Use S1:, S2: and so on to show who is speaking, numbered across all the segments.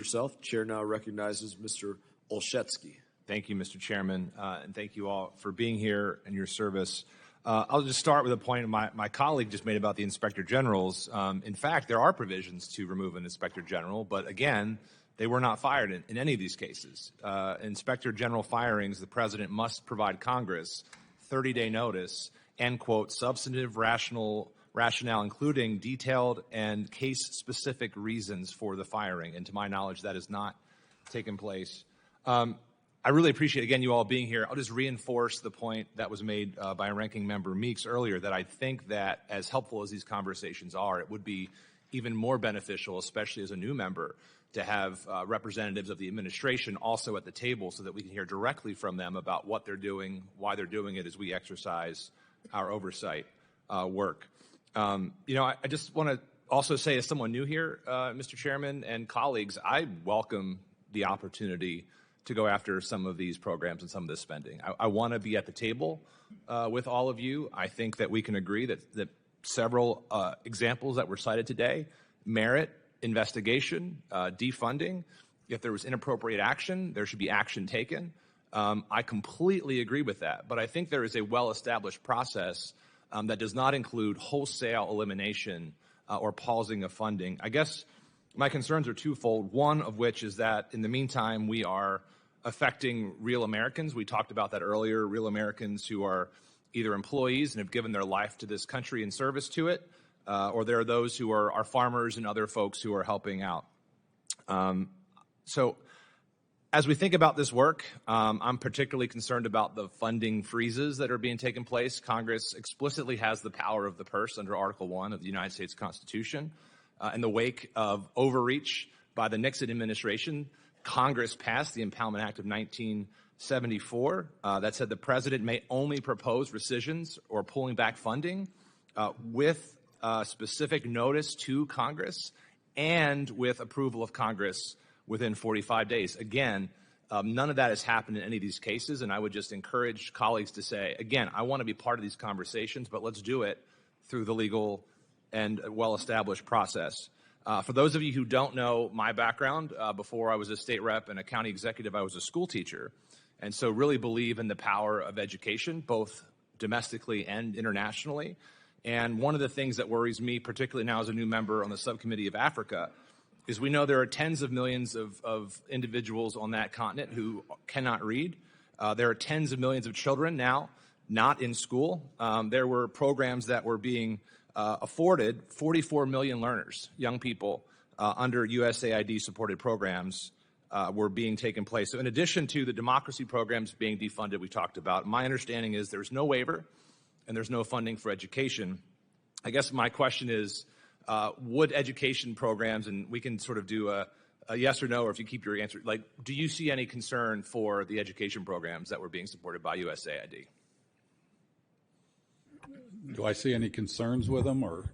S1: Yourself. Chair now recognizes Mr. Olszewski.
S2: Thank you, Mr. Chairman, and thank you all for being here and your service. I'll just start with a point my colleague just made about the Inspector Generals. In fact, there are provisions to remove an Inspector General, but again, they were not fired in any of these cases. Inspector General firings, the President must provide Congress 30-day notice and, quote, substantive rationale, including detailed and case-specific reasons for the firing. And to my knowledge, that has not taken place. I really appreciate, again, you all being here. I'll just reinforce the point that was made by Ranking Member Meeks earlier, that I think that as helpful as these conversations are, it would be even more beneficial, especially as a new member, to have representatives of the administration also at the table so that we can hear directly from them about what they're doing, why they're doing it as we exercise our oversight work. I just want to also say, as someone new here, Mr. Chairman and colleagues, I welcome the opportunity to go after some of these programs and some of this spending. I want to be at the table with all of you. I think that we can agree that several examples that were cited today merit investigation, defunding. If there was inappropriate action, there should be action taken. I completely agree with that, but I think there is a well-established process that does not include wholesale elimination or pausing of funding. I guess my concerns are twofold, one of which is that in the meantime, we are affecting real Americans. We talked about that earlier, real Americans who are either employees and have given their life to this country in service to it, or there are those who are farmers and other folks who are helping out. So as we think about this work, I'm particularly concerned about the funding freezes that are being taken place. Congress explicitly has the power of the purse under Article 1 of the United States Constitution. In the wake of overreach by the Nixon administration, Congress passed the Impoundment Act of 1974 that said the president may only propose rescissions or pulling back funding with specific notice to Congress and with approval of Congress within 45 days. Again, none of that has happened in any of these cases, and I would just encourage colleagues to say, again, I want to be part of these conversations, but let's do it through the legal and well-established process. For those of you who don't know my background, before I was a state rep and a county executive, I was a school teacher, and so really believe in the power of education, both domestically and internationally. And one of the things that worries me, particularly now as a new member on the Subcommittee of Africa, is we know there are tens of millions of individuals on that continent who cannot read. There are tens of millions of children now not in school. There were programs that were being afforded 44 million learners, young people, under USAID-supported programs were being taken place. So in addition to the democracy programs being defunded we talked about, my understanding is there's no waiver and there's no funding for education. I guess my question is, would education programs, and we can sort of do a yes or no, or if you keep your answer, like, do you see any concern for the education programs that were being supported by USAID?
S3: Do I see any concerns with them? Or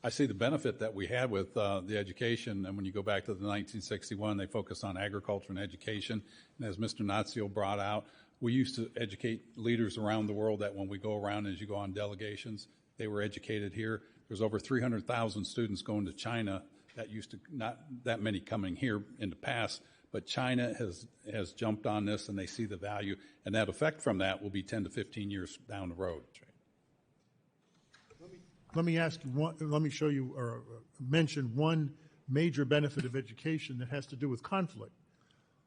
S3: I see the benefit that we had with the education. And when you go back to the 1961, they focused on agriculture and education. And as Mr. Nazio brought out, we used to educate leaders around the world that when we go around, as you go on delegations, they were educated here. There's over 300,000 students going to China. That used to not that many coming here in the past, but China has jumped on this and they see the value, and that effect from that will be 10 to 15 years down the road.
S4: Let me ask you let me show you or mention one major benefit of education that has to do with conflict.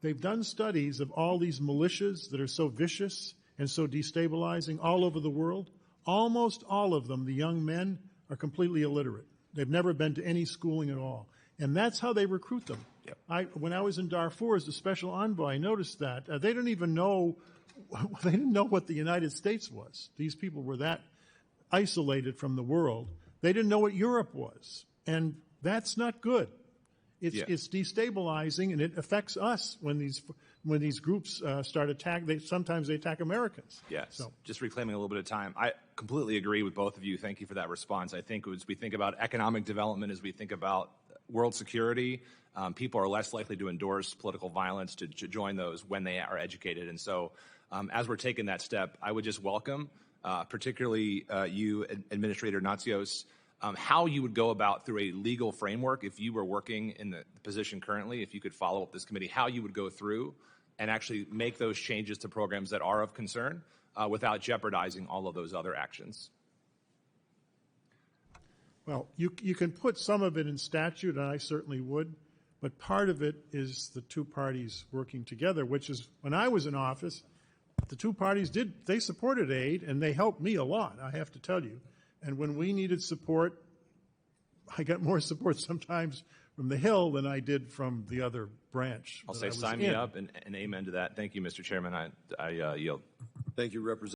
S4: They've done studies of all these militias that are so vicious and so destabilizing all over the world. Almost all of them, the young men, are completely illiterate. They've never been to any schooling at all. And that's how they recruit them. Yep. When I was in Darfur as the special envoy, I noticed that. They didn't even know, they didn't know what the United States was. These people were that isolated from the world. They didn't know what Europe was. And that's not good. It's destabilizing, and it affects us when these groups start attacking. Sometimes they attack Americans.
S2: Yes. So. Just reclaiming a little bit of time. I completely agree with both of you. Thank you for that response. I think as we think about economic development, as we think about world security, people are less likely to endorse political violence, to join those when they are educated. And so as we're taking that step, I would just welcome, particularly you, Administrator Natsios, how you would go about through a legal framework if you were working in the position currently, if you could follow up this committee, how you would go through and actually make those changes to programs that are of concern without jeopardizing all of those other actions.
S4: Well, you can put some of it in statute, and I certainly would, but part of it is the two parties working together, which is when I was in office, the two parties they supported aid, and they helped me a lot, I have to tell you. And when we needed support, I got more support sometimes from the Hill than I did from the other branch.
S2: I'll say sign me up and amen to that. Thank you, Mr. Chairman. I yield.
S1: Thank you, Representative.